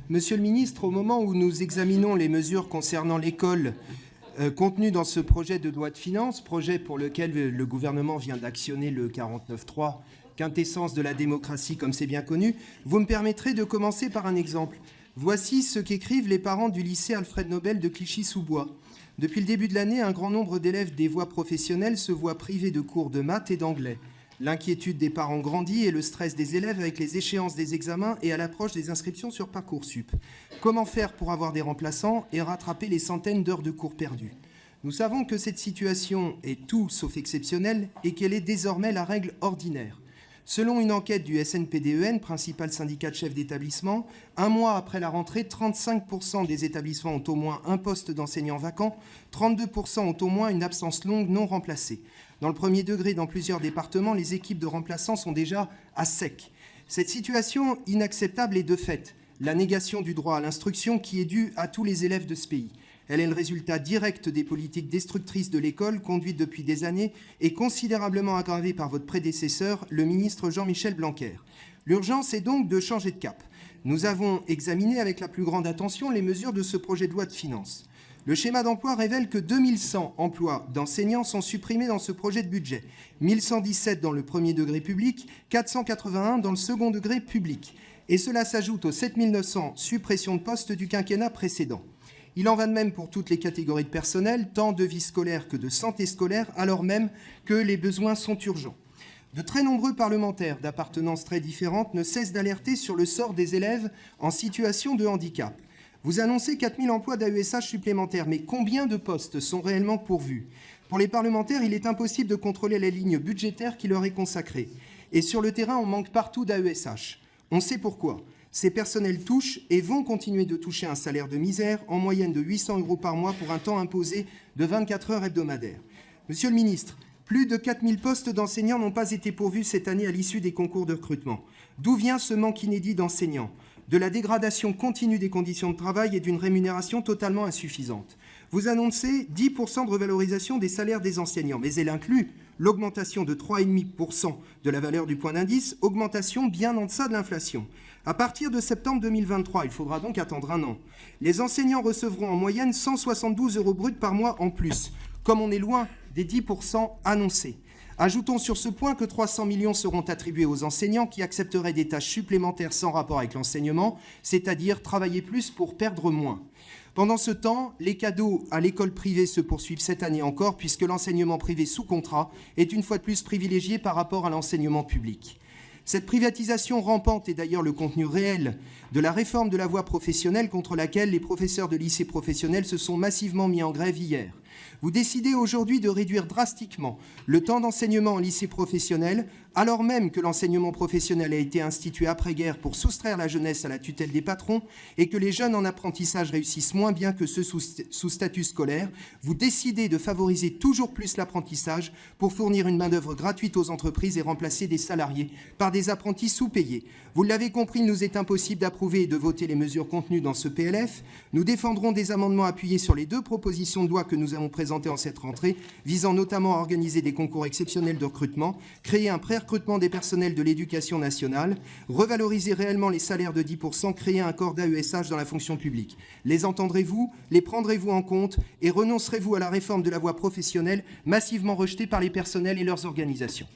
Monsieur le ministre, au moment où nous examinons les mesures concernant l'école contenues dans ce projet de loi de finances, projet pour lequel le gouvernement vient d'actionner le 49.3, quintessence de la démocratie comme c'est bien connu, vous me permettrez de commencer par un exemple. Voici ce qu'écrivent les parents du lycée Alfred Nobel de Clichy-sous-Bois. Depuis le début de l'année, un grand nombre d'élèves des voies professionnelles se voient privés de cours de maths et d'anglais. L'inquiétude des parents grandit et le stress des élèves avec les échéances des examens et à l'approche des inscriptions sur Parcoursup. Comment faire pour avoir des remplaçants et rattraper les centaines d'heures de cours perdus? Nous savons que cette situation est tout sauf exceptionnelle et qu'elle est désormais la règle ordinaire. Selon une enquête du SNPDEN, principal syndicat de chefs d'établissement, un mois après la rentrée, 35% des établissements ont au moins un poste d'enseignant vacant, 32% ont au moins une absence longue non remplacée. Dans le premier degré, dans plusieurs départements, les équipes de remplaçants sont déjà à sec. Cette situation inacceptable est de fait la négation du droit à l'instruction qui est due à tous les élèves de ce pays. Elle est le résultat direct des politiques destructrices de l'école conduites depuis des années et considérablement aggravées par votre prédécesseur, le ministre Jean-Michel Blanquer. L'urgence est donc de changer de cap. Nous avons examiné avec la plus grande attention les mesures de ce projet de loi de finances. Le schéma d'emploi révèle que 2100 emplois d'enseignants sont supprimés dans ce projet de budget, 1117 dans le premier degré public, 481 dans le second degré public. Et cela s'ajoute aux 7900 suppressions de postes du quinquennat précédent. Il en va de même pour toutes les catégories de personnel, tant de vie scolaire que de santé scolaire, alors même que les besoins sont urgents. De très nombreux parlementaires d'appartenances très différentes ne cessent d'alerter sur le sort des élèves en situation de handicap. Vous annoncez 4000 emplois d'AESH supplémentaires, mais combien de postes sont réellement pourvus? Pour les parlementaires, il est impossible de contrôler la ligne budgétaire qui leur est consacrée. Et sur le terrain, on manque partout d'AESH. On sait pourquoi. Ces personnels touchent et vont continuer de toucher un salaire de misère, en moyenne de 800 € par mois pour un temps imposé de 24 heures hebdomadaires. Monsieur le ministre, plus de 4000 postes d'enseignants n'ont pas été pourvus cette année à l'issue des concours de recrutement. D'où vient ce manque inédit d'enseignants? De la dégradation continue des conditions de travail et d'une rémunération totalement insuffisante. Vous annoncez 10% de revalorisation des salaires des enseignants, mais elle inclut l'augmentation de 3,5% de la valeur du point d'indice, augmentation bien en deçà de l'inflation. À partir de septembre 2023, il faudra donc attendre un an. Les enseignants recevront en moyenne 172 € bruts par mois en plus, comme on est loin des 10% annoncés. Ajoutons sur ce point que 300 millions seront attribués aux enseignants qui accepteraient des tâches supplémentaires sans rapport avec l'enseignement, c'est-à-dire travailler plus pour perdre moins. Pendant ce temps, les cadeaux à l'école privée se poursuivent cette année encore puisque l'enseignement privé sous contrat est une fois de plus privilégié par rapport à l'enseignement public. Cette privatisation rampante est d'ailleurs le contenu réel de la réforme de la voie professionnelle contre laquelle les professeurs de lycées professionnels se sont massivement mis en grève hier. Vous décidez aujourd'hui de réduire drastiquement le temps d'enseignement en lycée professionnel, alors même que l'enseignement professionnel a été institué après-guerre pour soustraire la jeunesse à la tutelle des patrons et que les jeunes en apprentissage réussissent moins bien que ceux sous statut scolaire. Vous décidez de favoriser toujours plus l'apprentissage pour fournir une main-d'œuvre gratuite aux entreprises et remplacer des salariés par des apprentis sous-payés. Vous l'avez compris, il nous est impossible d'approuver et de voter les mesures contenues dans ce PLF. Nous défendrons des amendements appuyés sur les deux propositions de loi que nous avons présentées en cette rentrée, visant notamment à organiser des concours exceptionnels de recrutement, créer un pré-recrutement des personnels de l'éducation nationale, revaloriser réellement les salaires de 10%, créer un corps d'AESH dans la fonction publique. Les entendrez-vous, les prendrez-vous en compte et renoncerez-vous à la réforme de la voie professionnelle massivement rejetée par les personnels et leurs organisations?